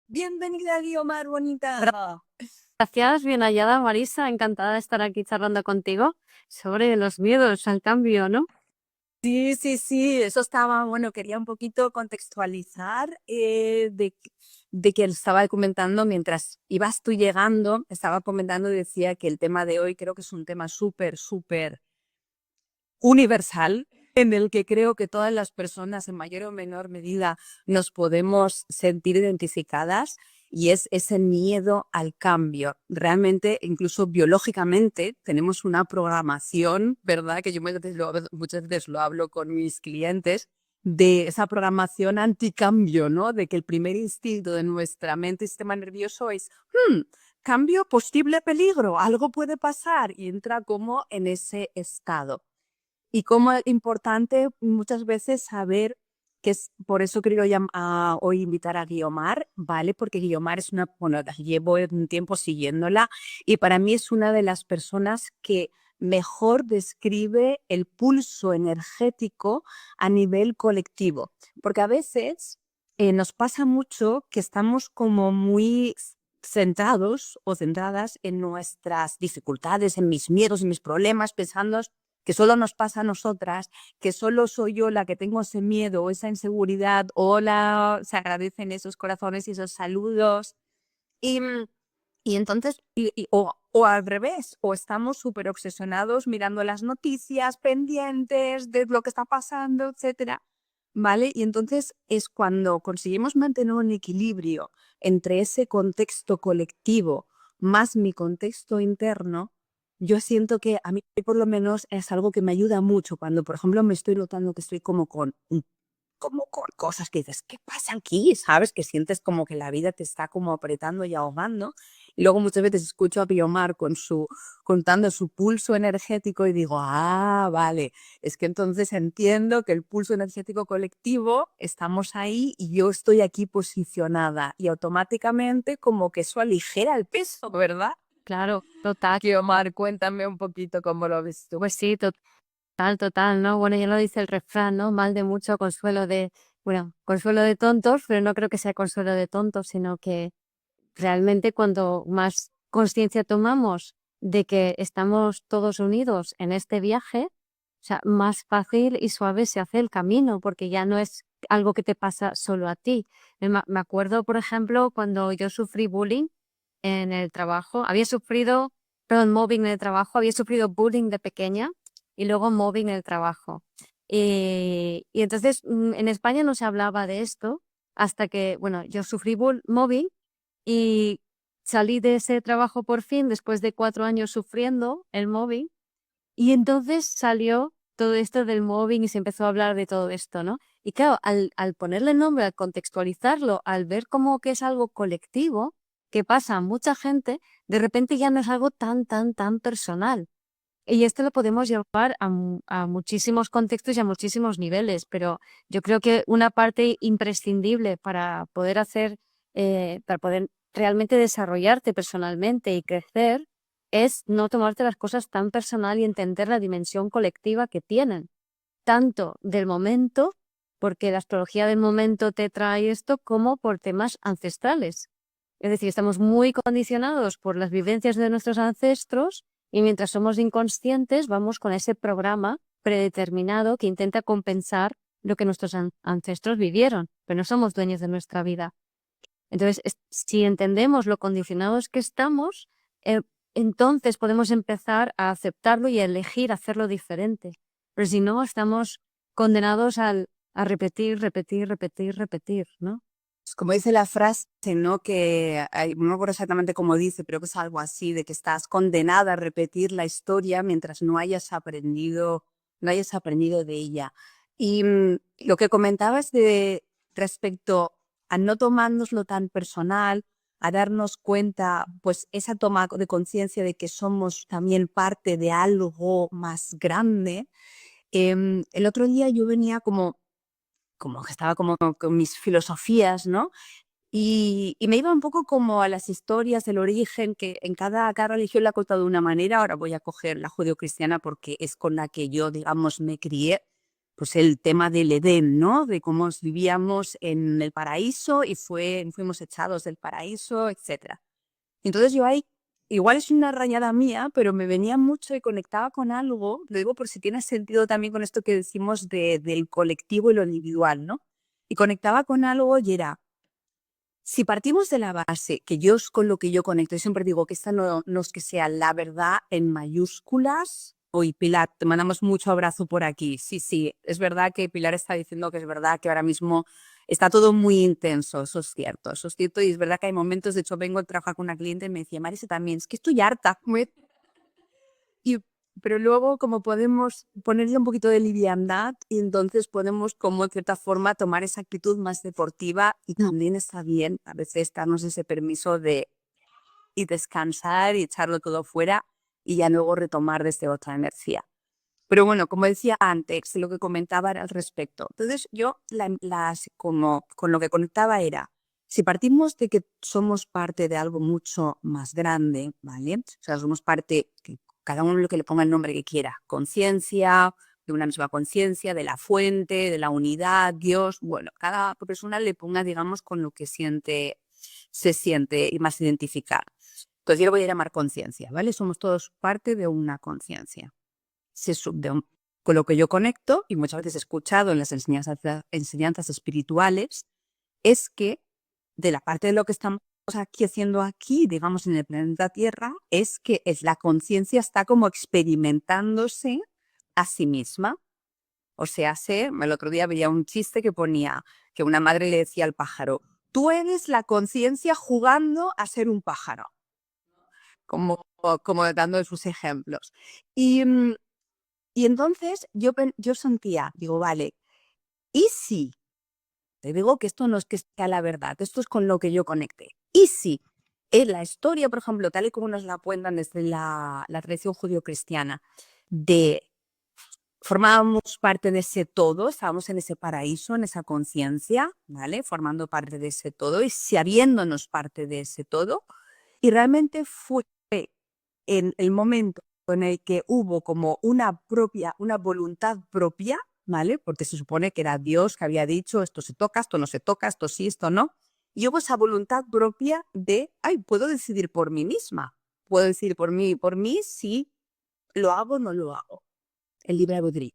Bienvenida, Guiomar, bonita. Gracias, bien hallada, Marisa. Encantada de estar aquí charlando contigo sobre los miedos al cambio, ¿no? Sí, eso estaba, bueno, quería un poquito contextualizar de que estaba comentando mientras ibas tú llegando, estaba comentando y decía que el tema de hoy creo que es un tema súper universal en el que creo que todas las personas en mayor o menor medida nos podemos sentir identificadas y es ese miedo al cambio. Realmente, incluso biológicamente, tenemos una programación, ¿verdad? Que yo muchas veces lo hablo con mis clientes, de esa programación anticambio, ¿no? De que el primer instinto de nuestra mente y sistema nervioso es, cambio, posible peligro, algo puede pasar y entra como en ese estado. Y como es importante muchas veces saber que es por eso quiero hoy invitar a Guiomar, ¿vale? Porque Guiomar es una, bueno, llevo un tiempo siguiéndola y para mí es una de las personas que mejor describe el pulso energético a nivel colectivo. Porque a veces nos pasa mucho que estamos como muy centrados o centradas en nuestras dificultades, en mis miedos, en mis problemas, pensando que solo nos pasa a nosotras, que solo soy yo la que tengo ese miedo o esa inseguridad, se agradecen esos corazones y esos saludos. Y, y entonces, o al revés, o estamos súper obsesionados mirando las noticias, pendientes de lo que está pasando, etcétera. ¿Vale? Y entonces es cuando conseguimos mantener un equilibrio entre ese contexto colectivo más mi contexto interno. Yo siento que a mí por lo menos es algo que me ayuda mucho cuando, por ejemplo, me estoy notando que estoy como con cosas que dices, ¿qué pasa aquí? ¿Sabes? Que sientes como que la vida te está como apretando y ahogando. Y luego muchas veces escucho a Biomar contando su pulso energético y digo, vale, es que entonces entiendo que el pulso energético colectivo, estamos ahí y yo estoy aquí posicionada y automáticamente como que eso aligera el peso, ¿verdad? Claro, total. Guiomar, cuéntame un poquito cómo lo ves tú. Pues sí, total, ¿no? Bueno, ya lo dice el refrán, ¿no? Mal de mucho, consuelo de tontos, pero no creo que sea consuelo de tontos, sino que realmente cuando más conciencia tomamos de que estamos todos unidos en este viaje, o sea, más fácil y suave se hace el camino, porque ya no es algo que te pasa solo a ti. Me acuerdo, por ejemplo, cuando yo sufrí bullying en el trabajo, mobbing en el trabajo, había sufrido bullying de pequeña y luego mobbing en el trabajo. Y entonces en España no se hablaba de esto hasta que, bueno, yo sufrí mobbing y salí de ese trabajo por fin después de 4 años sufriendo el mobbing y entonces salió todo esto del mobbing y se empezó a hablar de todo esto, ¿no? Y claro, al ponerle nombre, al contextualizarlo, al ver como que es algo colectivo, que pasa a mucha gente, de repente ya no es algo tan personal. Y esto lo podemos llevar a muchísimos contextos y a muchísimos niveles, pero yo creo que una parte imprescindible para poder realmente desarrollarte personalmente y crecer, es no tomarte las cosas tan personal y entender la dimensión colectiva que tienen, tanto del momento, porque la astrología del momento te trae esto, como por temas ancestrales. Es decir, estamos muy condicionados por las vivencias de nuestros ancestros y mientras somos inconscientes vamos con ese programa predeterminado que intenta compensar lo que nuestros ancestros vivieron, pero no somos dueños de nuestra vida. Entonces, si entendemos lo condicionados que estamos, entonces podemos empezar a aceptarlo y a elegir hacerlo diferente. Pero si no, estamos condenados a repetir, ¿no? Como dice la frase, ¿no? No me acuerdo exactamente cómo dice, pero que es algo así, de que estás condenada a repetir la historia mientras no hayas aprendido de ella. Y lo que comentabas respecto a no tomárnoslo tan personal, a darnos cuenta, pues esa toma de conciencia de que somos también parte de algo más grande. El otro día yo venía como que estaba como con mis filosofías, ¿no? Y me iba un poco como a las historias, el origen, que en cada religión la ha contado de una manera. Ahora voy a coger la judeocristiana porque es con la que yo, digamos, me crié. pues el tema del Edén, ¿no? De cómo vivíamos en el paraíso y fuimos echados del paraíso, etc. Entonces yo ahí, igual es una rayada mía, pero me venía mucho y conectaba con algo, lo digo por si tiene sentido también con esto que decimos del colectivo y lo individual, ¿no? Y conectaba con algo y era, si partimos de la base, que yo es con lo que yo conecto, yo siempre digo que esta no es que sea la verdad en mayúsculas. Hoy, Pilar, te mandamos mucho abrazo por aquí. Sí, sí, es verdad que Pilar está diciendo que es verdad que ahora mismo está todo muy intenso, eso es cierto y es verdad que hay momentos, de hecho vengo a trabajar con una cliente y me decía, Marisa también, es que estoy harta. Y, pero luego como podemos ponerle un poquito de liviandad y entonces podemos como en cierta forma tomar esa actitud más deportiva y también está bien a veces darnos ese permiso de y descansar y echarlo todo fuera y ya luego retomar desde otra energía. Pero bueno, como decía antes, lo que comentaba era al respecto. Entonces yo como con lo que conectaba era, si partimos de que somos parte de algo mucho más grande, ¿vale? O sea, somos parte, que cada uno lo que le ponga el nombre que quiera, conciencia, de una misma conciencia, de la fuente, de la unidad, Dios, bueno, cada persona le ponga, digamos, con lo que se siente y más identificar. Entonces yo lo voy a llamar conciencia, ¿vale? Somos todos parte de una conciencia. Con lo que yo conecto, y muchas veces he escuchado en las enseñanzas espirituales, es que de la parte de lo que estamos aquí haciendo aquí, digamos, en el planeta Tierra, es que la conciencia está como experimentándose a sí misma. O sea, el otro día veía un chiste que ponía que una madre le decía al pájaro, tú eres la conciencia jugando a ser un pájaro, como dando sus ejemplos. Y entonces yo sentía, digo, vale, ¿y si? Te digo que esto no es que sea la verdad, esto es con lo que yo conecté. ¿Y si en la historia, por ejemplo, tal y como nos la cuentan desde la tradición judío-cristiana, de formábamos parte de ese todo, estábamos en ese paraíso, en esa conciencia, ¿vale? Formando parte de ese todo y sabiéndonos parte de ese todo, y realmente fue en el momento en el que hubo como una voluntad propia, ¿vale? Porque se supone que era Dios que había dicho esto se toca, esto no se toca, esto sí, esto no. Y hubo esa voluntad propia de, ay, puedo decidir por mí misma, puedo decidir por mí si lo hago o no lo hago. El libre albedrío.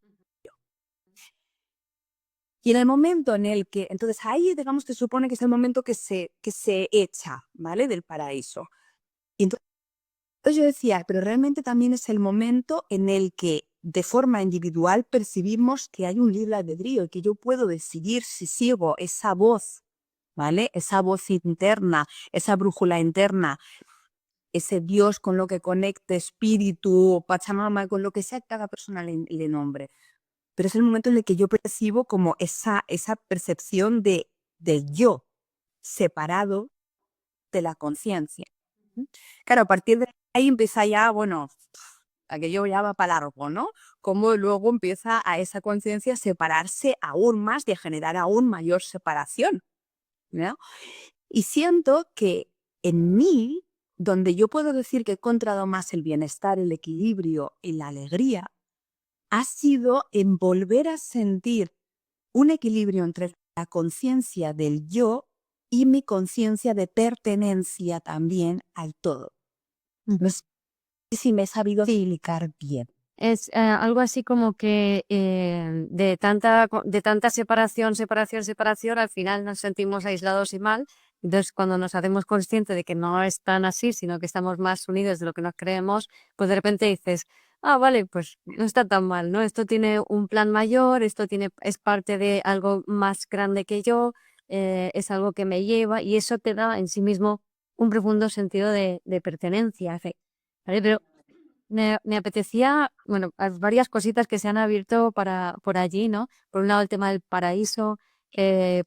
Y en el momento en el que, entonces ahí, digamos, se supone que es el momento que se echa, ¿vale? Del paraíso. Y entonces yo decía, pero realmente también es el momento en el que de forma individual percibimos que hay un libre albedrío y que yo puedo decidir si sigo esa voz, ¿vale? Esa voz interna, esa brújula interna, ese Dios con lo que conecte, espíritu, Pachamama, con lo que sea que cada persona le nombre. Pero es el momento en el que yo percibo como esa percepción del yo separado de la conciencia. Claro, a partir de ahí empieza ya, bueno, aquello ya va para largo, ¿no? Cómo luego empieza a esa conciencia separarse aún más, de generar aún mayor separación, ¿no? Y siento que en mí, donde yo puedo decir que he encontrado más el bienestar, el equilibrio y la alegría, ha sido en volver a sentir un equilibrio entre la conciencia del yo y mi conciencia de pertenencia también al todo. No sé si me he sabido explicar bien. Es algo así como que de tanta separación, al final nos sentimos aislados y mal. Entonces, cuando nos hacemos conscientes de que no es tan así, sino que estamos más unidos de lo que nos creemos, pues de repente dices, ah, vale, pues no está tan mal, ¿no? Esto tiene un plan mayor, es parte de algo más grande que yo, es algo que me lleva y eso te da en sí mismo un profundo sentido de pertenencia, ¿vale? Pero me apetecía, bueno, varias cositas que se han abierto por allí, ¿no? Por un lado el tema del paraíso,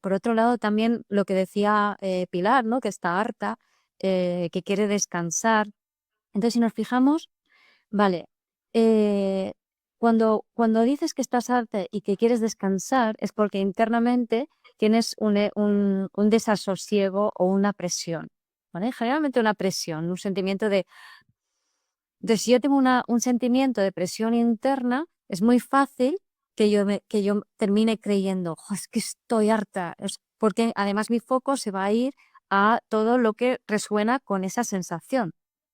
por otro lado también lo que decía Pilar, ¿no? Que está harta, que quiere descansar. Entonces, si nos fijamos, vale, eh, cuando dices que estás harta y que quieres descansar es porque internamente tienes un desasosiego o una presión, ¿vale? Generalmente una presión, un sentimiento de entonces, si yo tengo un sentimiento de presión interna, es muy fácil que yo termine creyendo, "Jo, es que estoy harta", es porque además mi foco se va a ir a todo lo que resuena con esa sensación.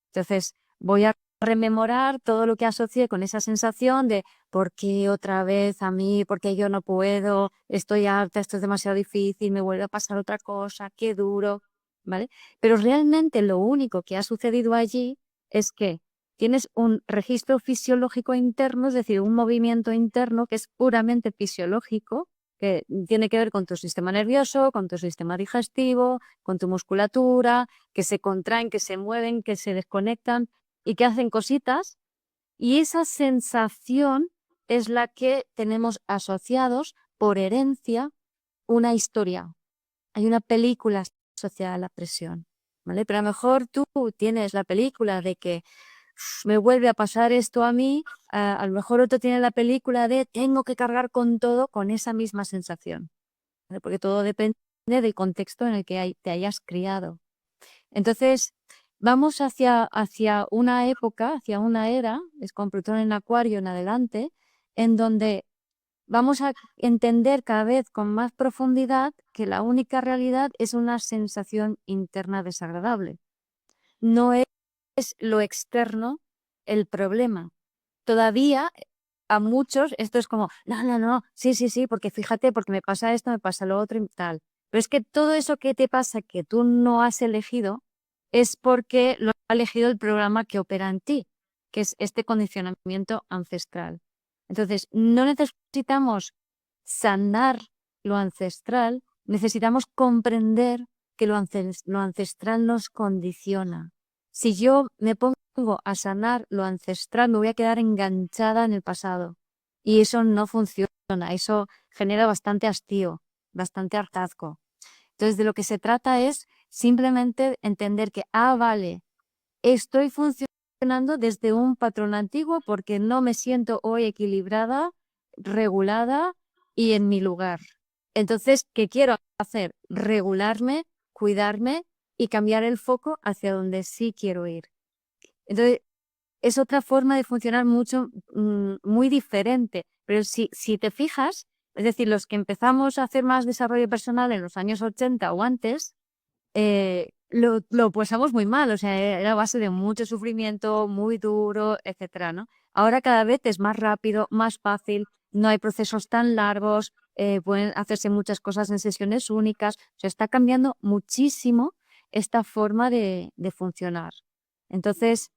Entonces, voy a rememorar todo lo que asocié con esa sensación de ¿por qué otra vez a mí? ¿Por qué yo no puedo? Estoy harta, esto es demasiado difícil, me vuelve a pasar otra cosa, qué duro, ¿vale? Pero realmente lo único que ha sucedido allí es que tienes un registro fisiológico interno, es decir, un movimiento interno que es puramente fisiológico, que tiene que ver con tu sistema nervioso, con tu sistema digestivo, con tu musculatura, que se contraen, que se mueven, que se desconectan y que hacen cositas. Y esa sensación es la que tenemos asociados por herencia una historia. Hay una película asociada a la presión, ¿vale? Pero a lo mejor tú tienes la película de que me vuelve a pasar esto a mí, a lo mejor otro tiene la película de tengo que cargar con todo con esa misma sensación, ¿vale? Porque todo depende del contexto en el que te hayas criado. Entonces, vamos hacia una época, hacia una era, es con Plutón en Acuario en adelante, en donde vamos a entender cada vez con más profundidad que la única realidad es una sensación interna desagradable. No es lo externo el problema. Todavía a muchos esto es como, no, no, no, sí, sí, sí, porque fíjate, porque me pasa esto, me pasa lo otro y tal. Pero es que todo eso que te pasa que tú no has elegido es porque lo ha elegido el programa que opera en ti, que es este condicionamiento ancestral. Entonces, no necesitamos sanar lo ancestral, necesitamos comprender que lo ancestral nos condiciona. Si yo me pongo a sanar lo ancestral, me voy a quedar enganchada en el pasado. Y eso no funciona, eso genera bastante hastío, bastante hartazgo. Entonces, de lo que se trata es simplemente entender que, vale, estoy funcionando desde un patrón antiguo porque no me siento hoy equilibrada, regulada y en mi lugar. Entonces, ¿qué quiero hacer? Regularme, cuidarme y cambiar el foco hacia donde sí quiero ir. Entonces, es otra forma de funcionar muy diferente. Pero si te fijas, es decir, los que empezamos a hacer más desarrollo personal en los años 80 o antes, lo pasamos muy mal, o sea, era a base de mucho sufrimiento, muy duro, etcétera, ¿no? Ahora cada vez es más rápido, más fácil, no hay procesos tan largos, pueden hacerse muchas cosas en sesiones únicas, se está cambiando muchísimo esta forma de funcionar. Entonces,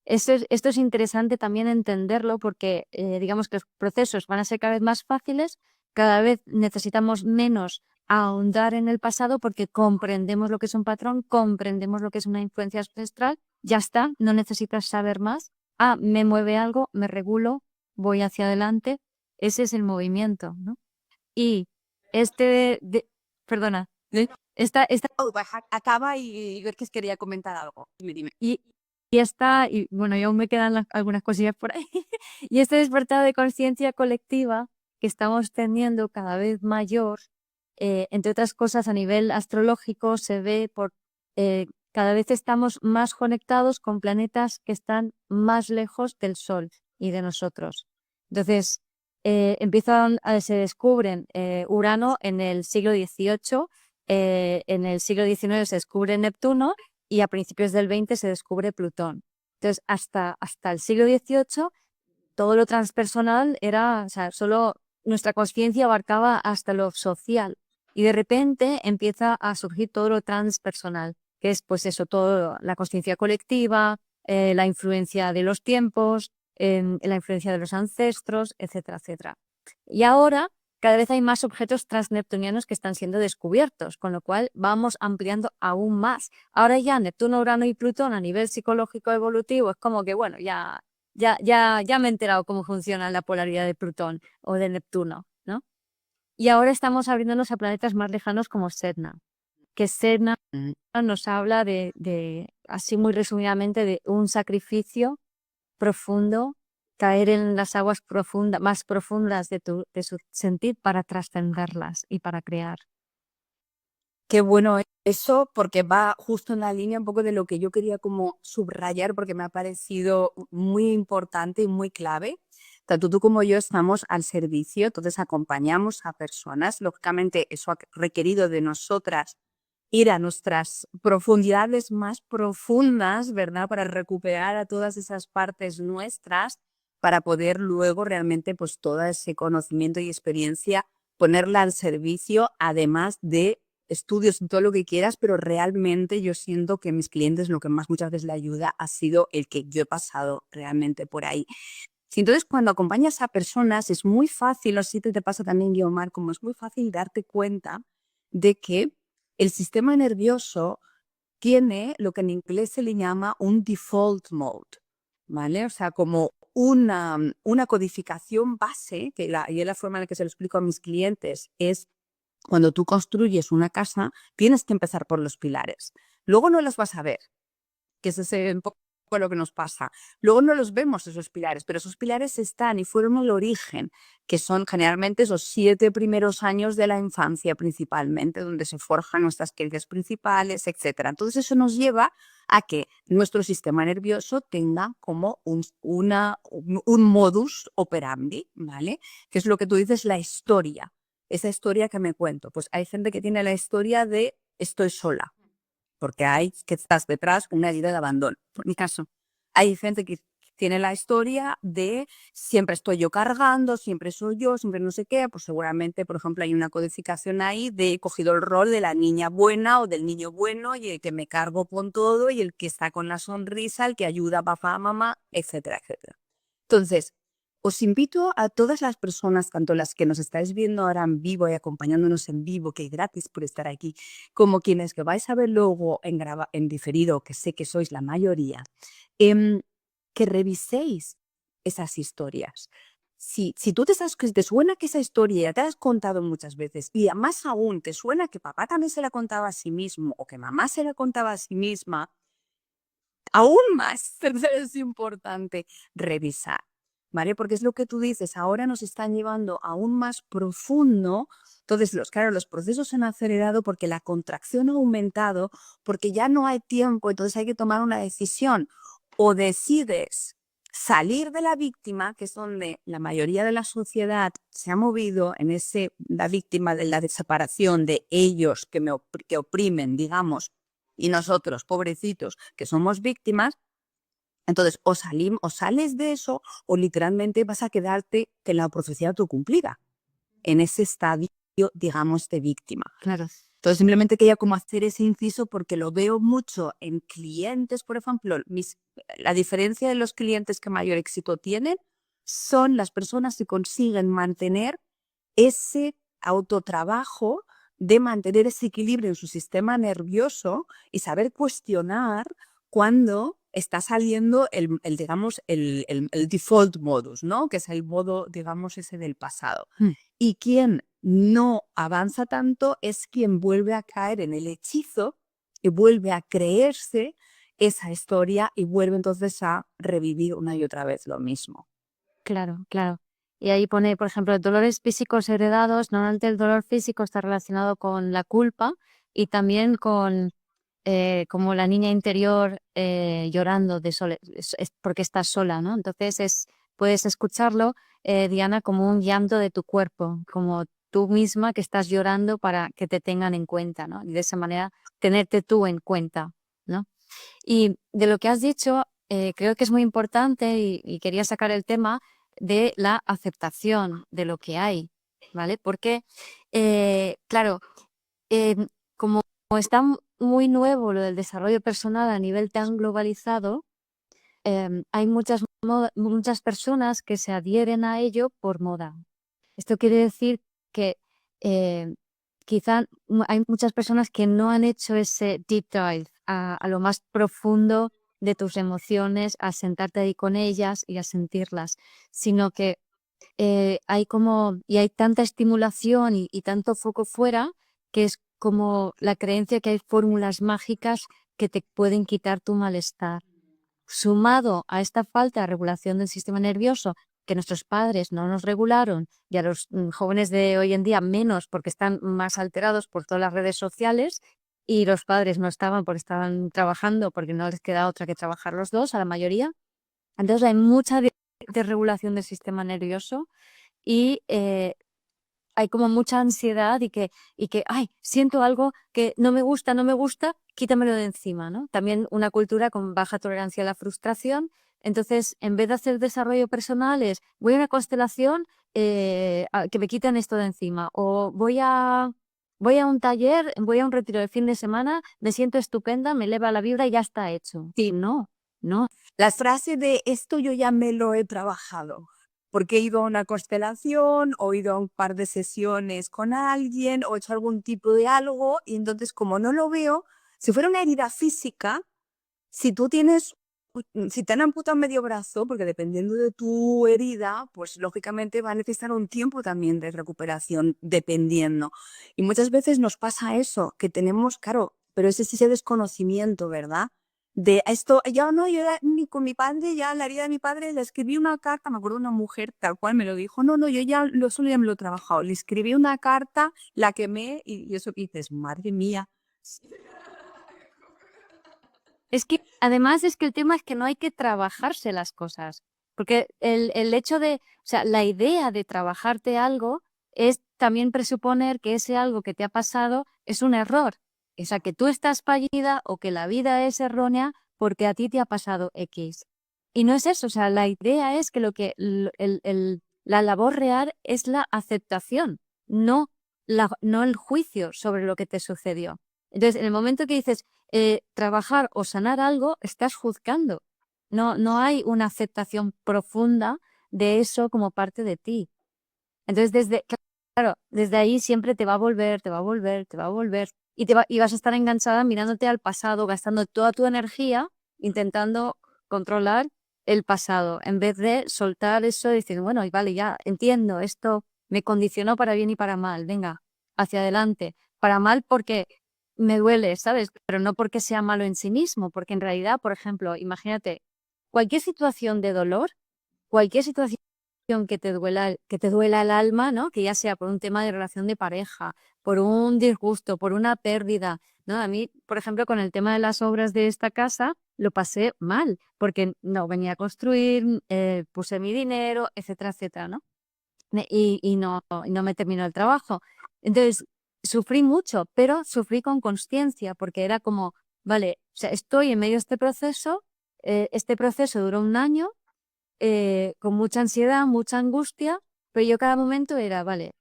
esto es interesante también entenderlo porque digamos que los procesos van a ser cada vez más fáciles, cada vez necesitamos menos ahondar en el pasado porque comprendemos lo que es un patrón, comprendemos lo que es una influencia ancestral, ya está, no necesitas saber más. Me mueve algo, me regulo, voy hacia adelante. Ese es el movimiento, ¿no? Y perdona, esta Acaba y ver que quería comentar algo. Dime, dime. y bueno, y aún me quedan algunas cosillas por ahí. Y este despertar de conciencia colectiva que estamos teniendo cada vez mayor, entre otras cosas a nivel astrológico, se ve cada vez estamos más conectados con planetas que están más lejos del Sol y de nosotros. Entonces, se descubren Urano en el siglo XVIII, en el siglo XIX se descubre Neptuno y a principios del XX se descubre Plutón. Entonces, hasta el siglo XVIII, todo lo transpersonal era, o sea, solo nuestra conciencia abarcaba hasta lo social. Y de repente empieza a surgir todo lo transpersonal, que es pues eso, todo la conciencia colectiva, la influencia de los tiempos, la influencia de los ancestros, etcétera, etcétera. Y ahora cada vez hay más objetos transneptunianos que están siendo descubiertos, con lo cual vamos ampliando aún más. Ahora ya Neptuno, Urano y Plutón a nivel psicológico evolutivo es como que, bueno, ya me he enterado cómo funciona la polaridad de Plutón o de Neptuno, ¿no? Y ahora estamos abriéndonos a planetas más lejanos como Sedna, que Sedna nos habla así muy resumidamente, de un sacrificio profundo, caer en las aguas más profundas de su sentir para trascenderlas y para crear. Qué bueno eso, porque va justo en la línea un poco de lo que yo quería como subrayar, porque me ha parecido muy importante y muy clave. Tanto tú como yo estamos al servicio, entonces acompañamos a personas. Lógicamente, eso ha requerido de nosotras ir a nuestras profundidades más profundas, ¿verdad? Para recuperar a todas esas partes nuestras, para poder luego realmente, pues, todo ese conocimiento y experiencia ponerla al servicio, además de estudios y todo lo que quieras, pero realmente yo siento que mis clientes lo que más muchas veces le ayuda ha sido el que yo he pasado realmente por ahí. Sí, entonces, cuando acompañas a personas es muy fácil, no sé si te pasa también, Guiomar, como es muy fácil darte cuenta de que el sistema nervioso tiene lo que en inglés se le llama un default mode, ¿vale? O sea, como una codificación base, y es la forma en la que se lo explico a mis clientes, es cuando tú construyes una casa, tienes que empezar por los pilares. Luego no los vas a ver, que ese es un poco lo que nos pasa. Luego no los vemos esos pilares, pero esos pilares están y fueron el origen, que son generalmente esos 7 primeros años de la infancia principalmente, donde se forjan nuestras creencias principales, etcétera. Entonces eso nos lleva a que nuestro sistema nervioso tenga como un modus operandi, ¿vale? Que es lo que tú dices, la historia. Esa historia que me cuento. Pues hay gente que tiene la historia de estoy sola, porque hay que estás detrás con una herida de abandono. Por mi caso, hay gente que tiene la historia de siempre estoy yo cargando, siempre soy yo, siempre no sé qué, pues seguramente, por ejemplo, hay una codificación ahí de he cogido el rol de la niña buena o del niño bueno y el que me cargo con todo y el que está con la sonrisa, el que ayuda a papá, a mamá, etcétera, etcétera. Entonces, os invito a todas las personas, tanto las que nos estáis viendo ahora en vivo y acompañándonos en vivo, que es gratis por estar aquí, como quienes que vais a ver luego en diferido, que sé que sois la mayoría, que reviséis esas historias. Si tú que te suena que esa historia ya te la has contado muchas veces y más aún te suena que papá también se la contaba a sí mismo o que mamá se la contaba a sí misma, aún más es importante revisar, ¿vale? Porque es lo que tú dices, ahora nos están llevando aún más profundo. Entonces, claro, los procesos se han acelerado porque la contracción ha aumentado, porque ya no hay tiempo, entonces hay que tomar una decisión. O decides salir de la víctima, que es donde la mayoría de la sociedad se ha movido la víctima de la separación de ellos que oprimen, digamos, y nosotros, pobrecitos, que somos víctimas. Entonces, o sales de eso o literalmente vas a quedarte en la profecía autocumplida, en ese estadio, digamos, de víctima. Claro. Entonces, simplemente quería como hacer ese inciso porque lo veo mucho en clientes, por ejemplo, la diferencia de los clientes que mayor éxito tienen son las personas que consiguen mantener ese autotrabajo de mantener ese equilibrio en su sistema nervioso y saber cuestionar cuando está saliendo digamos, el default modus, ¿no? Que es el modo, digamos, ese del pasado. Y quien no avanza tanto es quien vuelve a caer en el hechizo y vuelve a creerse esa historia y vuelve entonces a revivir una y otra vez lo mismo. Claro, claro. Y ahí pone, por ejemplo, dolores físicos heredados. Normalmente el dolor físico está relacionado con la culpa y también con como la niña interior llorando es porque estás sola, ¿no? Entonces puedes escucharlo, Diana, como un llanto de tu cuerpo, como tú misma que estás llorando para que te tengan en cuenta, ¿no? Y de esa manera tenerte tú en cuenta, ¿no? Y de lo que has dicho, creo que es muy importante y quería sacar el tema de la aceptación de lo que hay, ¿vale? Porque, claro, como está muy nuevo lo del desarrollo personal a nivel tan globalizado, hay muchas personas que se adhieren a ello por moda. Esto quiere decir que eh, quizá hay muchas personas que no han hecho ese deep dive a lo más profundo de tus emociones, a sentarte ahí con ellas y a sentirlas, sino que hay tanta estimulación y tanto foco fuera que es como la creencia que hay fórmulas mágicas que te pueden quitar tu malestar. Sumado a esta falta de regulación del sistema nervioso que nuestros padres no nos regularon y a los jóvenes de hoy en día menos porque están más alterados por todas las redes sociales y los padres no estaban porque estaban trabajando porque no les queda otra que trabajar los dos a la mayoría. Entonces hay mucha desregulación del sistema nervioso y hay como mucha ansiedad y que, ay, siento algo que no me gusta, quítamelo de encima, ¿no? También una cultura con baja tolerancia a la frustración. Entonces, en vez de hacer desarrollo personal, voy a una constelación que me quiten esto de encima. O voy a un taller, voy a un retiro de fin de semana, me siento estupenda, me eleva la vibra y ya está hecho. Sí. No, no. La frase de esto yo ya me lo he trabajado, porque he ido a una constelación o he ido a un par de sesiones con alguien o he hecho algún tipo de algo y entonces como no lo veo, si fuera una herida física, si tú tienes, si te han amputado medio brazo, porque dependiendo de tu herida, pues lógicamente va a necesitar un tiempo también de recuperación, dependiendo. Y muchas veces nos pasa eso, que tenemos, claro, pero ese es ese desconocimiento, ¿verdad? De esto, yo no, con mi padre, ya la herida de mi padre, le escribí una carta, me acuerdo de una mujer tal cual me lo dijo, no, yo ya solo ya me lo he trabajado, le escribí una carta, la quemé y eso que dices, madre mía. Es que además es que el tema es que no hay que trabajarse las cosas, porque el hecho de, o sea, la idea de trabajarte algo es también presuponer que ese algo que te ha pasado es un error, o sea, que tú estás fallida o que la vida es errónea porque a ti te ha pasado X. Y no es eso, o sea, la idea es que la labor real es la aceptación, no el juicio sobre lo que te sucedió. Entonces, en el momento que dices, trabajar o sanar algo, estás juzgando. No hay una aceptación profunda de eso como parte de ti. Entonces, desde ahí siempre te va a volver, te va a volver, te va a volver. Y vas a estar enganchada mirándote al pasado, gastando toda tu energía intentando controlar el pasado, en vez de soltar eso y decir, bueno, y vale, ya entiendo, esto me condicionó para bien y para mal, venga, hacia adelante. Para mal porque me duele, ¿sabes? Pero no porque sea malo en sí mismo, porque en realidad, por ejemplo, imagínate, cualquier situación de dolor, cualquier situación que te duela el alma, ¿no? Que ya sea por un tema de relación de pareja, por un disgusto, por una pérdida, ¿no? A mí, por ejemplo, con el tema de las obras de esta casa, lo pasé mal, porque no venía a construir, puse mi dinero, etcétera, etcétera, ¿no? Y no me terminó el trabajo. Entonces, sufrí mucho, pero sufrí con consciencia, porque era como, vale, o sea, estoy en medio de este proceso duró un año, con mucha ansiedad, mucha angustia, pero yo cada momento era, vale,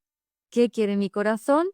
¿qué quiere mi corazón?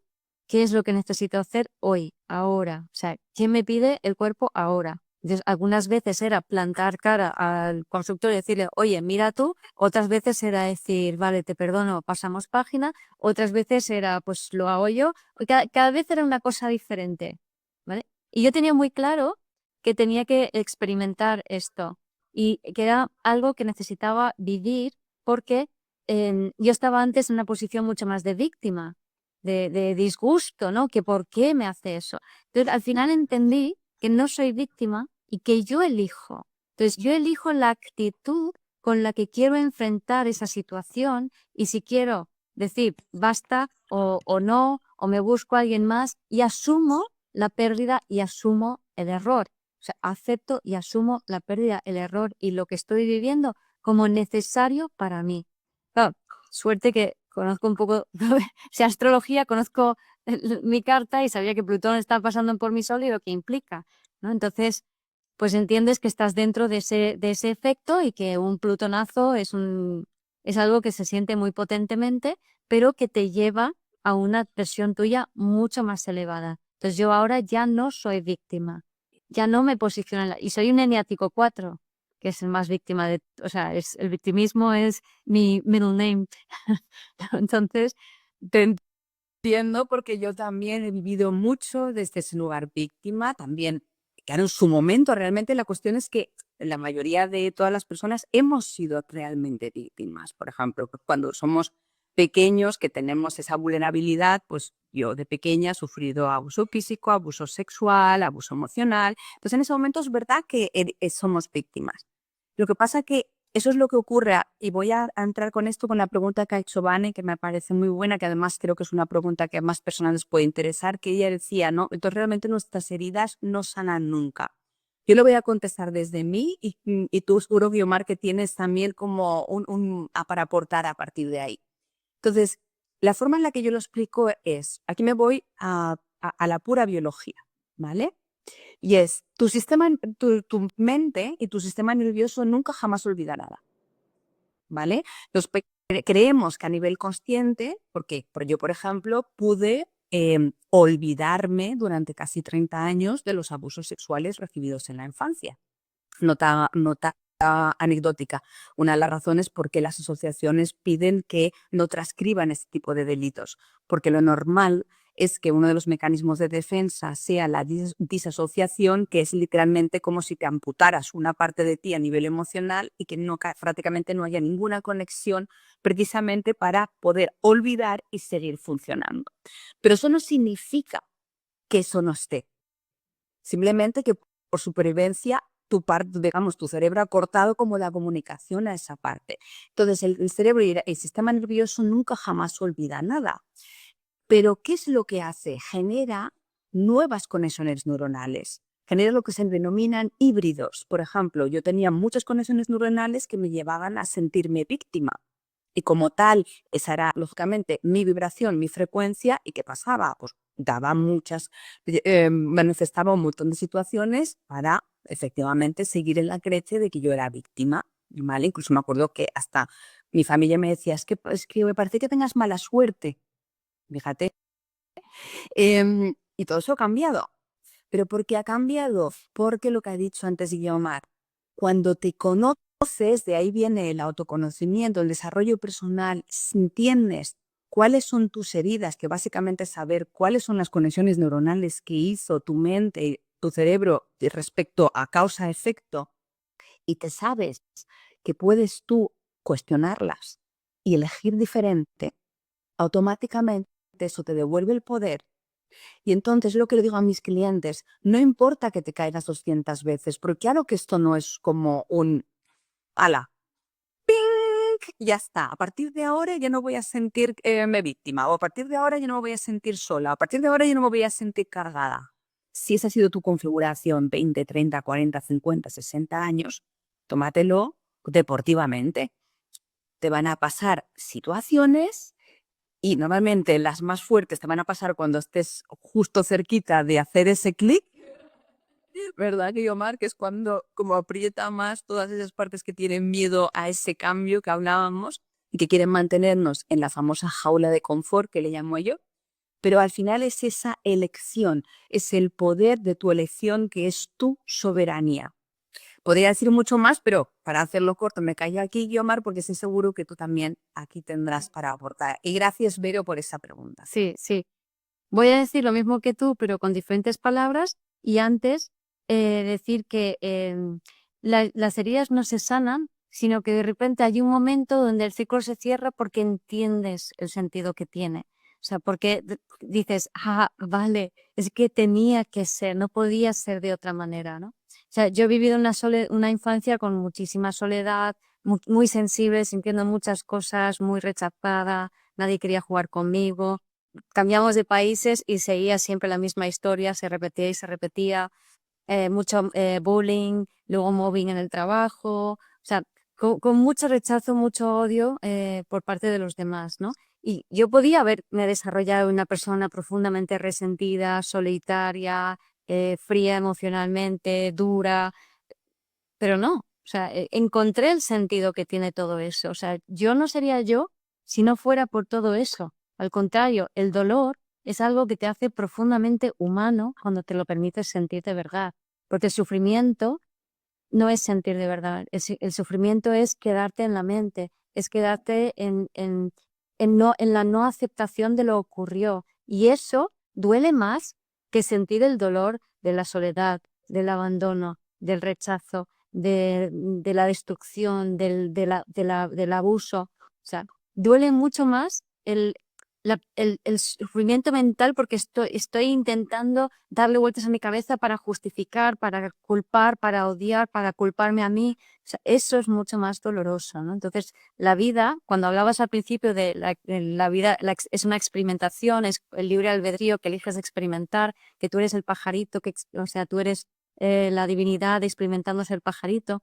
¿Qué es lo que necesito hacer hoy, ahora? O sea, ¿qué me pide el cuerpo ahora? Entonces, algunas veces era plantar cara al constructor y decirle, oye, mira tú. Otras veces era decir, vale, te perdono, pasamos página. Otras veces era, pues lo hago yo. Cada vez era una cosa diferente, ¿vale? Y yo tenía muy claro que tenía que experimentar esto y que era algo que necesitaba vivir porque yo estaba antes en una posición mucho más de víctima, de disgusto, ¿no? Que por qué me hace eso. Entonces, al final entendí que no soy víctima y que yo elijo. Entonces, yo elijo la actitud con la que quiero enfrentar esa situación y si quiero decir basta o no, o me busco a alguien más y asumo la pérdida y asumo el error. O sea, acepto y asumo la pérdida, el error y lo que estoy viviendo como necesario para mí. Claro, suerte que conozco un poco, si astrología, conozco mi carta y sabía que Plutón está pasando por mi sol y lo que implica, ¿no? Entonces, pues entiendes que estás dentro de ese efecto y que un plutonazo es algo que se siente muy potentemente, pero que te lleva a una versión tuya mucho más elevada. Entonces yo ahora ya no soy víctima, ya no me posiciono y soy un eneático 4, que es el más víctima de, o sea, el victimismo es mi middle name. Entonces, Te entiendo porque yo también he vivido mucho desde ese lugar víctima, también, claro, en su momento realmente la cuestión es que la mayoría de todas las personas hemos sido realmente víctimas. Por ejemplo, cuando somos pequeños, que tenemos esa vulnerabilidad, pues yo de pequeña he sufrido abuso físico, abuso sexual, abuso emocional. Entonces en ese momento es verdad que somos víctimas. Lo que pasa que eso es lo que ocurre, y voy a entrar con esto con la pregunta que ha hecho Vane, que me parece muy buena, que además creo que es una pregunta que a más personas les puede interesar, que ella decía, ¿no? Entonces realmente nuestras heridas no sanan nunca. Yo lo voy a contestar desde mí y tú seguro, Guiomar, que tienes también como para aportar a partir de ahí. Entonces, la forma en la que yo lo explico es, aquí me voy a la pura biología, ¿vale? Y es, tu mente y tu sistema nervioso nunca jamás olvida nada, ¿vale? Creemos que a nivel consciente, porque yo, por ejemplo, pude olvidarme durante casi 30 años de los abusos sexuales recibidos en la infancia. Nota anecdótica. Una de las razones por qué las asociaciones piden que no transcriban este tipo de delitos, porque lo normal es que uno de los mecanismos de defensa sea la disasociación, que es literalmente como si te amputaras una parte de ti a nivel emocional y que prácticamente no haya ninguna conexión precisamente para poder olvidar y seguir funcionando. Pero eso no significa que eso no esté. Simplemente que por supervivencia tu cerebro ha cortado como la comunicación a esa parte. Entonces, el cerebro y el sistema nervioso nunca jamás olvida nada. Pero, ¿qué es lo que hace? Genera nuevas conexiones neuronales. Genera lo que se denominan híbridos. Por ejemplo, yo tenía muchas conexiones neuronales que me llevaban a sentirme víctima. Y como tal, esa era, lógicamente, mi vibración, mi frecuencia. ¿Y qué pasaba? Pues daba manifestaba un montón de situaciones para efectivamente seguir en la crece de que yo era víctima, ¿vale? Incluso me acuerdo que hasta mi familia me decía, es que me parece que tengas mala suerte, fíjate. Y todo eso ha cambiado. ¿Pero por qué ha cambiado? Porque lo que ha dicho antes Guiomar, cuando te conoces, de ahí viene el autoconocimiento, el desarrollo personal, entiendes cuáles son tus heridas, que básicamente es saber cuáles son las conexiones neuronales que hizo tu mente, tu cerebro respecto a causa-efecto, y te sabes que puedes tú cuestionarlas y elegir diferente, automáticamente eso te devuelve el poder. Y entonces lo que le digo a mis clientes, no importa que te caigas 200 veces, porque claro que esto no es como un ala, ¡ping! Ya está. A partir de ahora ya no voy a sentirme víctima, o a partir de ahora ya no me voy a sentir sola, a partir de ahora ya no me voy a sentir cargada. Si esa ha sido tu configuración 20, 30, 40, 50, 60 años, tómatelo deportivamente. Te van a pasar situaciones y normalmente las más fuertes te van a pasar cuando estés justo cerquita de hacer ese clic, ¿verdad, Guiomar? Que es cuando como aprieta más todas esas partes que tienen miedo a ese cambio que hablábamos y que quieren mantenernos en la famosa jaula de confort que le llamo yo. Pero al final es esa elección, es el poder de tu elección que es tu soberanía. Podría decir mucho más, pero para hacerlo corto me callo aquí, Guiomar, porque estoy seguro que tú también aquí tendrás para aportar. Y gracias, Vero, por esa pregunta. Sí, sí. Voy a decir lo mismo que tú, pero con diferentes palabras. Y antes, decir que las heridas no se sanan, sino que de repente hay un momento donde el ciclo se cierra porque entiendes el sentido que tiene. O sea, porque dices, vale, es que tenía que ser, no podía ser de otra manera, ¿no? O sea, yo he vivido una infancia con muchísima soledad, muy sensible, sintiendo muchas cosas, muy rechazada, nadie quería jugar conmigo. Cambiamos de países y seguía siempre la misma historia, se repetía y se repetía, mucho bullying, luego mobbing en el trabajo, o sea, con mucho rechazo, mucho odio por parte de los demás, ¿no? Y yo podía haberme desarrollado una persona profundamente resentida, solitaria, fría emocionalmente, dura, pero no, o sea, encontré el sentido que tiene todo eso, o sea, yo no sería yo si no fuera por todo eso. Al contrario, el dolor es algo que te hace profundamente humano cuando te lo permites sentir de verdad, porque el sufrimiento no es sentir de verdad, el sufrimiento es quedarte en la mente, es quedarte en la no aceptación de lo que ocurrió, y eso duele más que sentir el dolor de la soledad, del abandono, del rechazo, de la destrucción, del abuso. O sea, duele mucho más el sufrimiento mental porque estoy intentando darle vueltas a mi cabeza para justificar, para culpar, para odiar, para culparme a mí. O sea, eso es mucho más doloroso, ¿no? Entonces, la vida, cuando hablabas al principio de la vida, es una experimentación, es el libre albedrío que eliges experimentar, que tú eres el pajarito, o sea, tú eres la divinidad experimentándose el pajarito.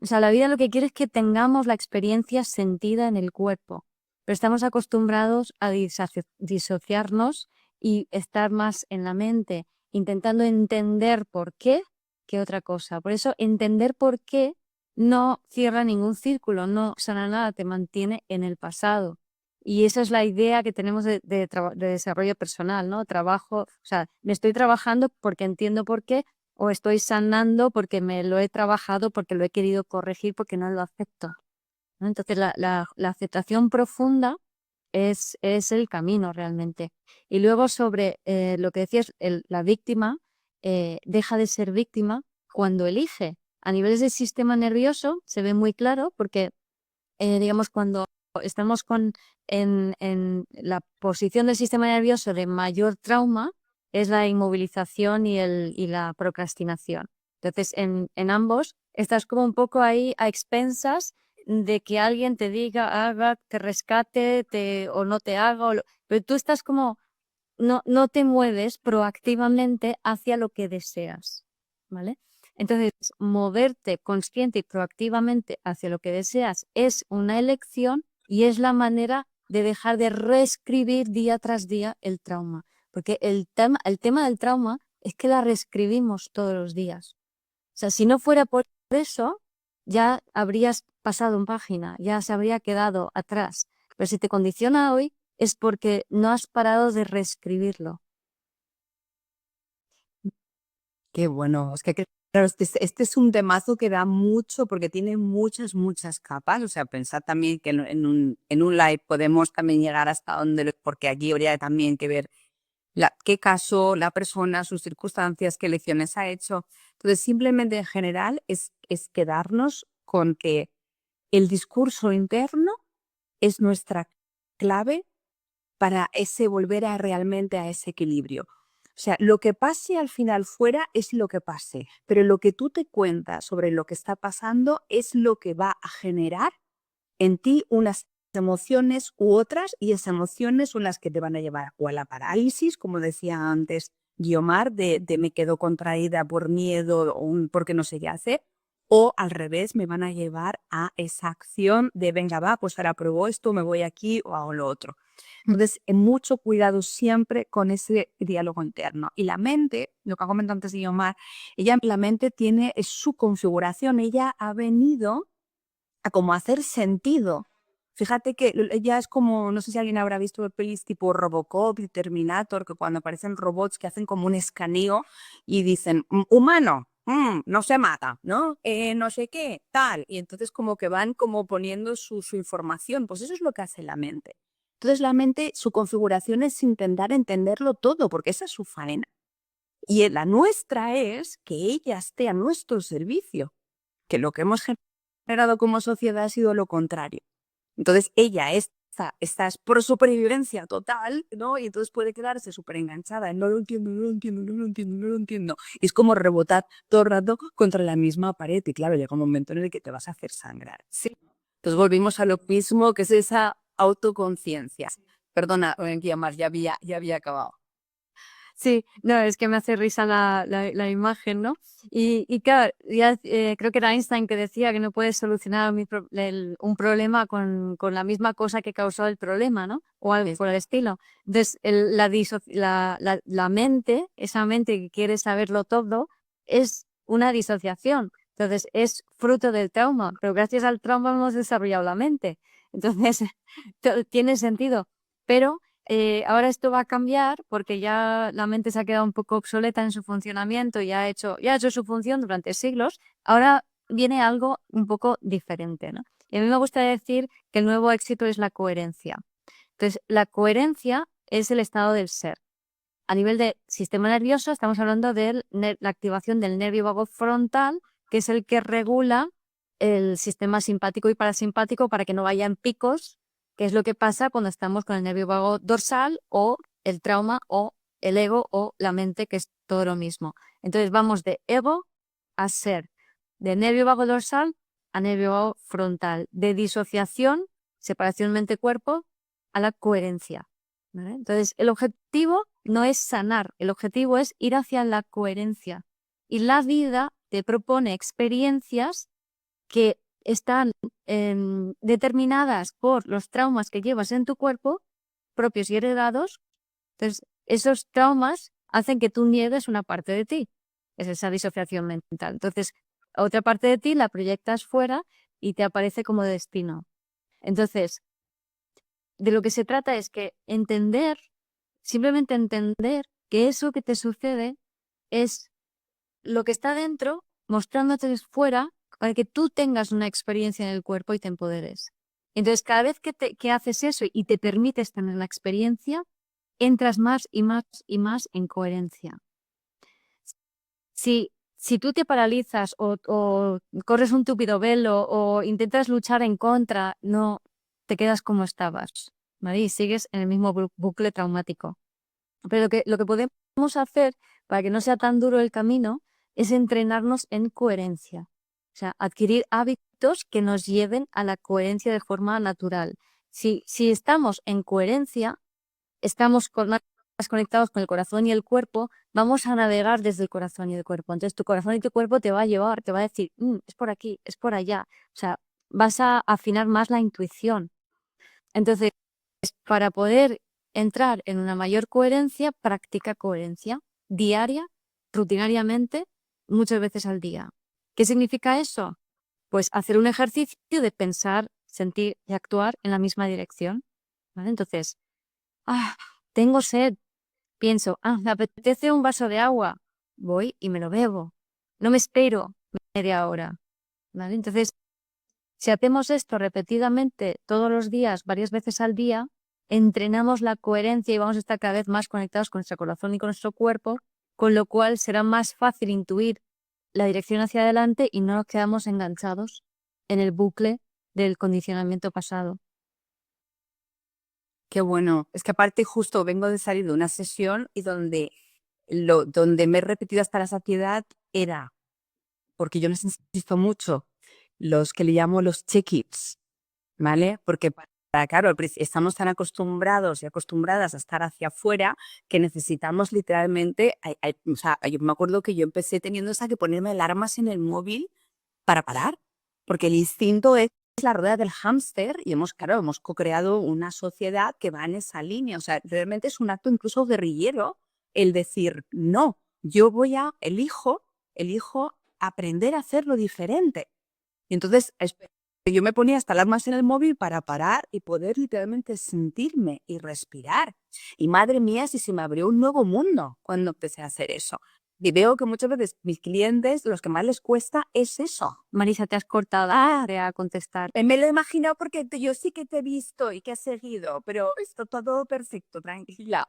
O sea, la vida lo que quiere es que tengamos la experiencia sentida en el cuerpo, pero estamos acostumbrados a disociarnos y estar más en la mente, intentando entender por qué que otra cosa. Por eso, entender por qué no cierra ningún círculo, no sana nada, te mantiene en el pasado. Y esa es la idea que tenemos de desarrollo personal, ¿no? Trabajo, o sea, me estoy trabajando porque entiendo por qué, o estoy sanando porque me lo he trabajado, porque lo he querido corregir, porque no lo acepto, ¿no? Entonces, la aceptación profunda es el camino realmente. Y luego sobre lo que decías, la víctima deja de ser víctima cuando elige. A niveles del sistema nervioso se ve muy claro porque, digamos, cuando estamos en la posición del sistema nervioso de mayor trauma, es la inmovilización y la procrastinación. Entonces, en ambos estás como un poco ahí a expensas de que alguien te diga, haga, te rescate, o no te haga, pero tú estás como, no te mueves proactivamente hacia lo que deseas, ¿vale? Entonces, moverte consciente y proactivamente hacia lo que deseas es una elección y es la manera de dejar de reescribir día tras día el trauma. Porque el tema del trauma es que la reescribimos todos los días. O sea, si no fuera por eso, ya habrías pasado una página, ya se habría quedado atrás. Pero si te condiciona hoy, es porque no has parado de reescribirlo. Qué bueno, es que claro, este es un temazo que da mucho porque tiene muchas, muchas capas. O sea, pensad también que en un live podemos también llegar hasta donde, porque aquí habría también que ver qué caso, la persona, sus circunstancias, qué elecciones ha hecho. Entonces, simplemente en general es quedarnos con que el discurso interno es nuestra clave para ese volver a realmente a ese equilibrio. O sea, lo que pase al final fuera es lo que pase, pero lo que tú te cuentas sobre lo que está pasando es lo que va a generar en ti unas emociones u otras, y esas emociones son las que te van a llevar o a la parálisis, como decía antes Guiomar, de me quedo contraída por miedo o porque no sé qué hacer, o al revés, me van a llevar a esa acción de venga, va, pues ahora pruebo esto, me voy aquí o hago lo otro. Entonces, mucho cuidado siempre con ese diálogo interno. Y la mente, lo que ha comentado antes Guiomar, la mente tiene su configuración, ella ha venido a como hacer sentido. Fíjate que ella es como, no sé si alguien habrá visto pelis tipo Robocop y Terminator, que cuando aparecen robots que hacen como un escaneo y dicen, humano, no se mata, ¿no? No sé qué, tal. Y entonces como que van como poniendo su información. Pues eso es lo que hace la mente. Entonces la mente, su configuración es intentar entenderlo todo, porque esa es su faena. Y la nuestra es que ella esté a nuestro servicio, que lo que hemos generado como sociedad ha sido lo contrario. Entonces ella está por supervivencia total, ¿no? Y entonces puede quedarse súper enganchada en no lo entiendo, no lo entiendo, no lo entiendo, no lo entiendo. Y es como rebotar todo el rato contra la misma pared y claro, llega un momento en el que te vas a hacer sangrar. Sí. Entonces volvimos a lo mismo, que es esa autoconciencia. Perdona, Guiomar, ya había acabado. Sí, no, es que me hace risa la imagen, ¿no? Y claro, ya, creo que era Einstein que decía que no puedes solucionar un problema con la misma cosa que causó el problema, ¿no? O algo por el estilo. Entonces, la mente, esa mente que quiere saberlo todo, es una disociación. Entonces, es fruto del trauma, pero gracias al trauma hemos desarrollado la mente. Entonces, tiene sentido. Pero ahora esto va a cambiar porque ya la mente se ha quedado un poco obsoleta en su funcionamiento y ha hecho su función durante siglos. Ahora viene algo un poco diferente, ¿no? Y a mí me gusta decir que el nuevo éxito es la coherencia. Entonces, la coherencia es el estado del ser. A nivel de sistema nervioso, estamos hablando de la activación del nervio vago frontal, que es el que regula el sistema simpático y parasimpático para que no vaya en picos, que es lo que pasa cuando estamos con el nervio vago dorsal o el trauma o el ego o la mente, que es todo lo mismo. Entonces vamos de ego a ser, de nervio vago dorsal a nervio vago frontal, de disociación, separación mente-cuerpo, a la coherencia, ¿vale? Entonces el objetivo no es sanar, el objetivo es ir hacia la coherencia. Y la vida te propone experiencias que están determinadas por los traumas que llevas en tu cuerpo, propios y heredados. Entonces, esos traumas hacen que tú niegues una parte de ti. Es esa disociación mental. Entonces, otra parte de ti la proyectas fuera y te aparece como destino. Entonces, de lo que se trata es que simplemente entender que eso que te sucede es lo que está dentro mostrándote fuera para que tú tengas una experiencia en el cuerpo y te empoderes. Entonces, cada vez que haces eso y te permites tener la experiencia, entras más y más y más en coherencia. Si tú te paralizas o corres un túpido velo o intentas luchar en contra, no te quedas como estabas, ¿vale? Y sigues en el mismo bucle traumático. Pero lo que podemos hacer para que no sea tan duro el camino es entrenarnos en coherencia. O sea, adquirir hábitos que nos lleven a la coherencia de forma natural. Si estamos en coherencia, estamos más conectados con el corazón y el cuerpo, vamos a navegar desde el corazón y el cuerpo. Entonces tu corazón y tu cuerpo te va a llevar, te va a decir, es por aquí, es por allá. O sea, vas a afinar más la intuición. Entonces, para poder entrar en una mayor coherencia, practica coherencia diaria, rutinariamente, muchas veces al día. ¿Qué significa eso? Pues hacer un ejercicio de pensar, sentir y actuar en la misma dirección, ¿vale? Entonces, tengo sed, pienso, me apetece un vaso de agua, voy y me lo bebo. No me espero media hora, ¿vale? Entonces, si hacemos esto repetidamente todos los días, varias veces al día, entrenamos la coherencia y vamos a estar cada vez más conectados con nuestro corazón y con nuestro cuerpo, con lo cual será más fácil intuir la dirección hacia adelante y no nos quedamos enganchados en el bucle del condicionamiento pasado. Qué bueno. Es que aparte justo vengo de salir de una sesión y donde me he repetido hasta la saciedad era, porque yo les insisto mucho, los que le llamo los check-its, ¿vale? Porque claro, estamos tan acostumbrados y acostumbradas a estar hacia afuera que necesitamos literalmente, o sea, yo me acuerdo que yo empecé teniendo que ponerme alarmas en el móvil para parar, porque el instinto es la rueda del hámster y hemos co-creado una sociedad que va en esa línea. O sea, realmente es un acto incluso guerrillero el decir, no, yo elijo aprender a hacerlo diferente. Y entonces yo me ponía hasta alarmas en el móvil para parar y poder literalmente sentirme y respirar. Y madre mía, si se me abrió un nuevo mundo cuando empecé a hacer eso. Y veo que muchas veces mis clientes, los que más les cuesta es eso. Marisa, te has cortado a contestar. Me lo he imaginado porque yo sí que te he visto y que has seguido, pero está todo perfecto, tranquila.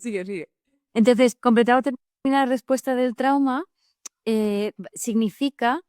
Sigue. Entonces, completar o terminar la respuesta del trauma significa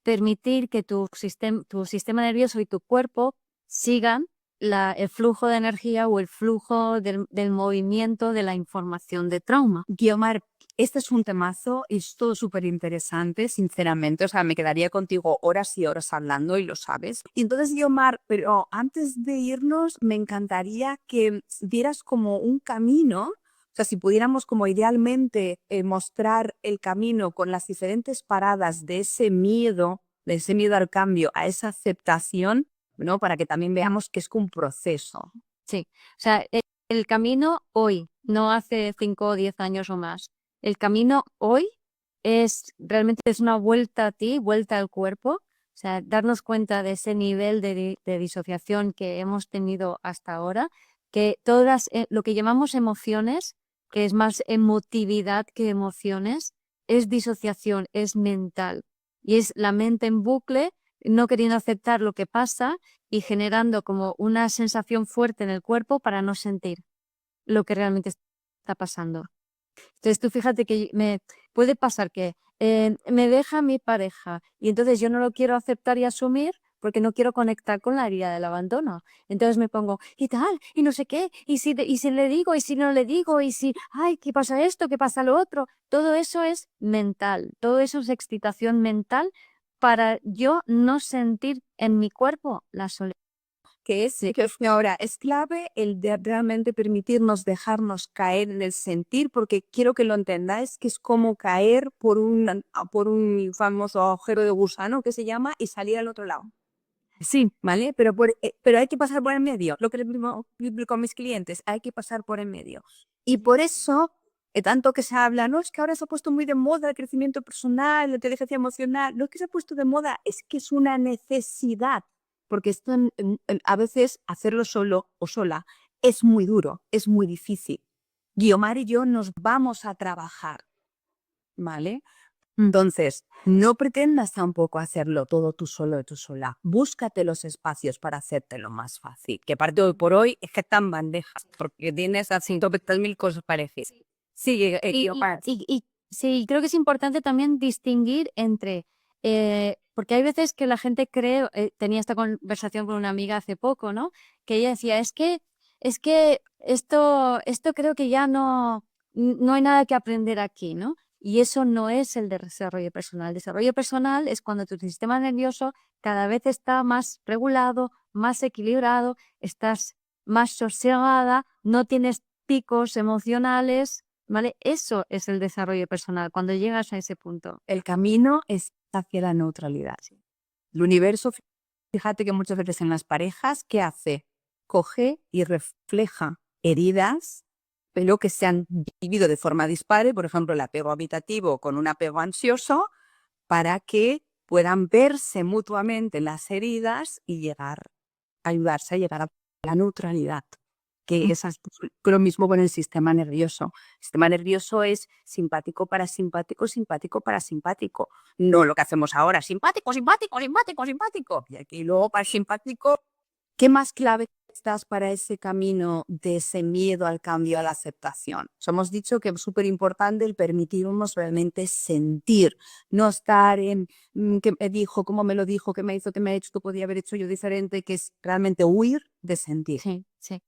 permitir que tu sistema nervioso y tu cuerpo sigan el flujo de energía o el flujo del movimiento de la información de trauma. Guiomar, este es un temazo y es todo súper interesante, sinceramente. O sea, me quedaría contigo horas y horas hablando y lo sabes. Y entonces, Guiomar, pero antes de irnos, me encantaría que dieras como un camino. O sea, si pudiéramos como idealmente mostrar el camino con las diferentes paradas de ese miedo al cambio, a esa aceptación, ¿no? Para que también veamos que es un proceso. Sí, o sea, el camino hoy, no hace 5 o 10 años o más. El camino hoy realmente es una vuelta a ti, vuelta al cuerpo. O sea, darnos cuenta de ese nivel de disociación que hemos tenido hasta ahora, que todas lo que llamamos emociones, que es más emotividad que emociones, es disociación, es mental. Y es la mente en bucle, no queriendo aceptar lo que pasa y generando como una sensación fuerte en el cuerpo para no sentir lo que realmente está pasando. Entonces tú fíjate que me puede pasar que me deja mi pareja y entonces yo no lo quiero aceptar y asumir porque no quiero conectar con la herida del abandono. Entonces me pongo, y tal, y no sé qué, y si le digo, y si no le digo, y si, ¿qué pasa esto? ¿Qué pasa lo otro? Todo eso es mental, todo eso es excitación mental para yo no sentir en mi cuerpo la soledad. que es que ahora es clave el de realmente permitirnos dejarnos caer en el sentir, porque quiero que lo entendáis, que es como caer por un famoso agujero de gusano que se llama y salir al otro lado. Sí, ¿Vale? Pero hay que pasar por en medio. Lo que les digo con mis clientes, hay que pasar por en medio. Y por eso, tanto que se habla, no es que ahora se ha puesto muy de moda el crecimiento personal, la inteligencia emocional, no es que se ha puesto de moda, es que es una necesidad, porque esto a veces hacerlo solo o sola es muy duro, es muy difícil. Guiomar y yo nos vamos a trabajar, ¿vale? Entonces, no pretendas tampoco hacerlo todo tú solo y tú sola. Búscate los espacios para hacértelo más fácil. Que parte hoy por hoy es que están bandejas, porque tienes a 120.000 cosas parecidas. Sí, sí, creo que es importante también distinguir entre, porque hay veces que la gente cree, tenía esta conversación con una amiga hace poco, ¿no? Que ella decía, es que esto creo que ya no hay nada que aprender aquí, ¿no? Y eso no es el desarrollo personal. El desarrollo personal es cuando tu sistema nervioso cada vez está más regulado, más equilibrado, estás más sosegada, no tienes picos emocionales, ¿vale? Eso es el desarrollo personal, cuando llegas a ese punto. el camino es hacia la neutralidad. El universo, fíjate que muchas veces en las parejas, ¿qué hace? Coge y refleja heridas, pero que se han vivido de forma dispare, por ejemplo, el apego habitativo con un apego ansioso, para que puedan verse mutuamente las heridas y ayudarse a llegar a la neutralidad, que es lo mismo con el sistema nervioso. El sistema nervioso es simpático para simpático, simpático para simpático. No lo que hacemos ahora, simpático, simpático, simpático, simpático. Y aquí luego para el simpático, ¿qué más clave estás para ese camino de ese miedo al cambio, a la aceptación? Os hemos dicho que es súper importante el permitirnos realmente sentir, no estar en qué me dijo, cómo me lo dijo, qué me hizo, qué me ha hecho, qué podía haber hecho yo diferente, que es realmente huir de sentir. Sí, sí.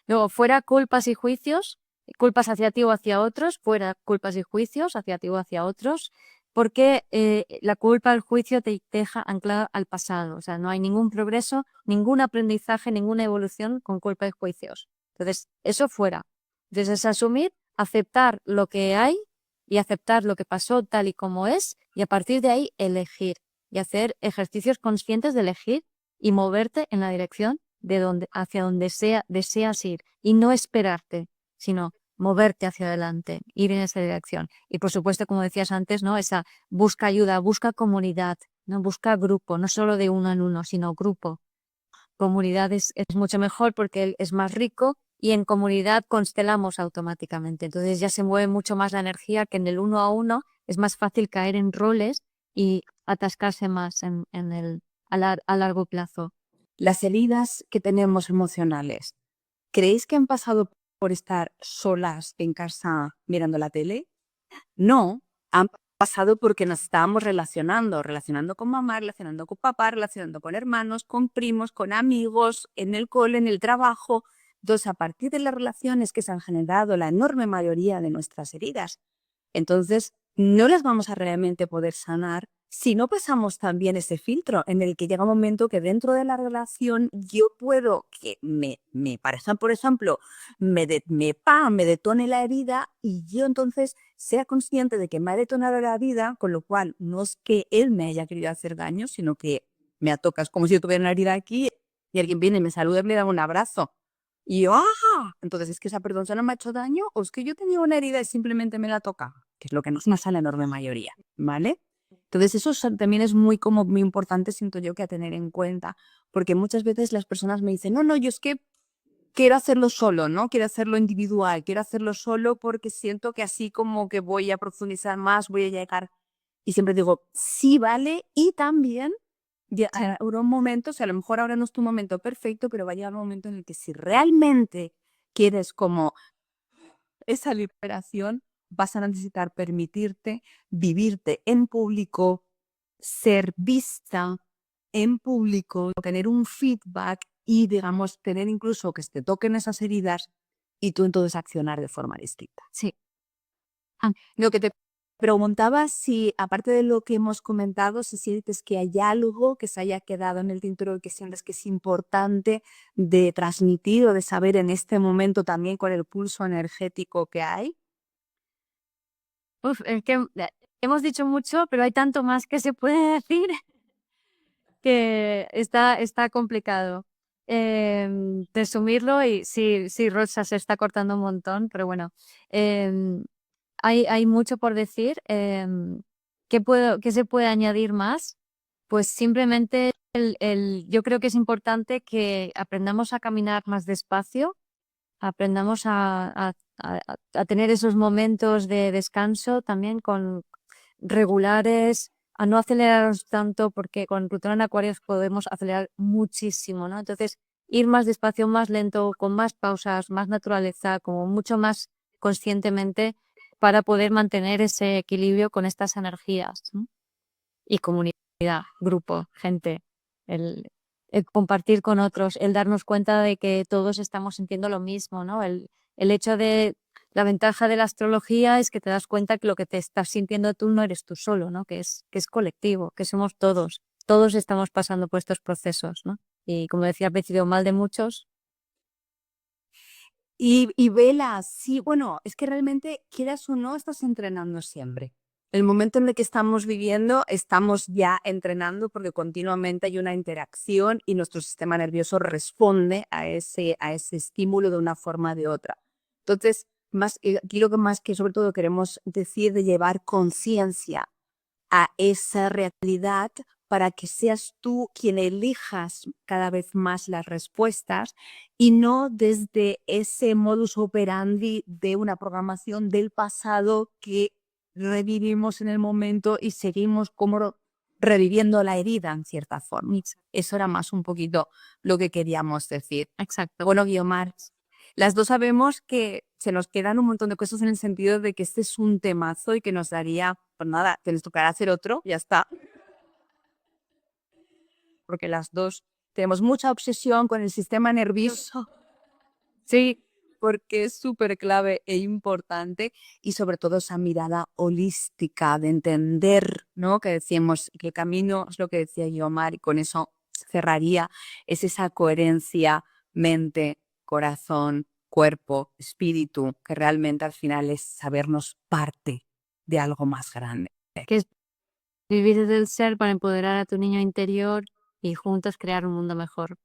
Luego, fuera culpas y juicios, culpas hacia ti o hacia otros, fuera culpas y juicios hacia ti o hacia otros, porque la culpa, el juicio te deja anclado al pasado. O sea, no hay ningún progreso, ningún aprendizaje, ninguna evolución con culpa y juicios. Entonces, eso fuera. Entonces, es asumir, aceptar lo que hay y aceptar lo que pasó tal y como es, y a partir de ahí elegir y hacer ejercicios conscientes de elegir y moverte en la dirección hacia donde deseas ir, y no esperarte, sino moverte hacia adelante, ir en esa dirección. Y por supuesto, como decías antes, ¿no? Esa busca ayuda, busca comunidad, ¿no? Busca grupo, no solo de uno en uno, sino grupo. Comunidad es mucho mejor porque es más rico, y en comunidad constelamos automáticamente. Entonces ya se mueve mucho más la energía, que en el uno a uno es más fácil caer en roles y atascarse más a largo plazo. Las heridas que tenemos emocionales, ¿creéis que han pasado por estar solas en casa mirando la tele? No, han pasado porque nos estábamos relacionando con mamá, relacionando con papá, relacionando con hermanos, con primos, con amigos, en el cole, en el trabajo. Entonces, a partir de las relaciones que se han generado la enorme mayoría de nuestras heridas, entonces no las vamos a realmente poder sanar si no pasamos también ese filtro en el que llega un momento que dentro de la relación yo puedo que me pareja, por ejemplo, me detone la herida, y yo entonces sea consciente de que me ha detonado la herida, con lo cual no es que él me haya querido hacer daño, sino que me atocas como si yo tuviera una herida aquí y alguien viene y me saluda y me da un abrazo. Y yo, ¡ah! Entonces, ¿es que esa persona no me ha hecho daño o es que yo tenía una herida y simplemente me la toca? Que es lo que nos pasa a la enorme mayoría, ¿vale? Entonces, también es muy importante, siento yo, que a tener en cuenta, porque muchas veces las personas me dicen, no, yo es que quiero hacerlo solo, ¿no? Quiero hacerlo individual, quiero hacerlo solo porque siento que así como que voy a profundizar más, voy a llegar. Y siempre digo, sí, vale, y también habrá un momento, o sea, a lo mejor ahora no es tu momento perfecto, pero va a llegar un momento en el que si realmente quieres como esa liberación, vas a necesitar permitirte vivirte en público, ser vista en público, tener un feedback y, digamos, tener incluso que te toquen esas heridas y tú entonces accionar de forma distinta. Sí. Lo que te preguntaba si, aparte de lo que hemos comentado, si sientes que hay algo que se haya quedado en el tintero y que sientes que es importante de transmitir o de saber en este momento también con el pulso energético que hay. Uf, es que hemos dicho mucho, pero hay tanto más que se puede decir que está complicado. Resumirlo y sí, Rosa se está cortando un montón, pero bueno, em, hay mucho por decir. ¿Qué se puede añadir más? Pues simplemente yo creo que es importante que aprendamos a caminar más despacio, aprendamos a tener esos momentos de descanso también con regulares, a no acelerarnos tanto, porque con Plutón en Acuario podemos acelerar muchísimo, ¿no? Entonces, ir más despacio, más lento, con más pausas, más naturaleza, como mucho más conscientemente para poder mantener ese equilibrio con estas energías, ¿no? Y comunidad, grupo, gente, el compartir con otros, el darnos cuenta de que todos estamos sintiendo lo mismo, ¿no? El hecho de la ventaja de la astrología es que te das cuenta que lo que te estás sintiendo tú no eres tú solo, ¿no? Que es colectivo, que somos todos estamos pasando por estos procesos, ¿no? Y como decía al principio, mal de muchos. Y vela, sí, bueno, es que realmente, quieras o no, estás entrenando siempre. El momento en el que estamos viviendo, estamos ya entrenando porque continuamente hay una interacción y nuestro sistema nervioso responde a ese estímulo de una forma o de otra. Entonces, aquí lo que más que sobre todo queremos decir de llevar conciencia a esa realidad para que seas tú quien elijas cada vez más las respuestas y no desde ese modus operandi de una programación del pasado que revivimos en el momento y seguimos como reviviendo la herida en cierta forma. Eso era más un poquito lo que queríamos decir. Exacto. Bueno, Guiomar, las dos sabemos que se nos quedan un montón de cosas en el sentido de que este es un temazo y que nos daría, pues nada, que les tocará hacer otro, ya está. Porque las dos tenemos mucha obsesión con el sistema nervioso. Sí, porque es súper clave e importante y sobre todo esa mirada holística de entender, ¿no? Que decíamos que el camino es lo que decía Guiomar y con eso cerraría, es esa coherencia mente, corazón, cuerpo, espíritu, que realmente al final es sabernos parte de algo más grande. Que es vivir desde el ser para empoderar a tu niño interior y juntos crear un mundo mejor.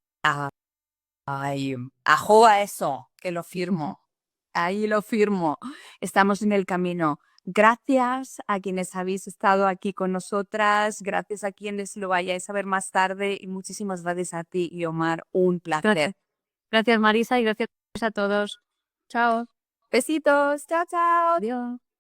Ay, ajo a eso, que lo firmo. Ahí lo firmo. Estamos en el camino. Gracias a quienes habéis estado aquí con nosotras, gracias a quienes lo vayáis a ver más tarde y muchísimas gracias a ti, Guiomar. Un placer. Gracias. Gracias, Marisa, y gracias a todos. Chao. Besitos. Chao, chao. Adiós.